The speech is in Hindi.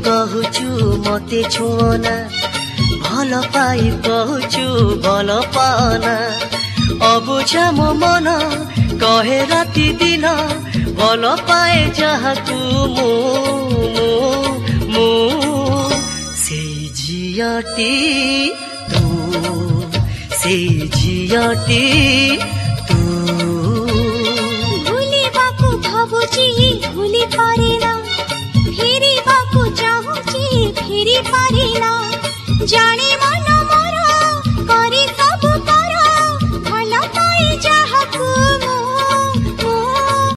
कहूचु मते छुअना भल पाई कहूचु भल पाना अबुझा मो मन कहे राति दिन भल पाए जहाकू मु मु से झियटी तू से झियटी तू भूलिबाकू भाबुची भूली पारेना फेरिबाकू चाहूची फेरी पारेना जाने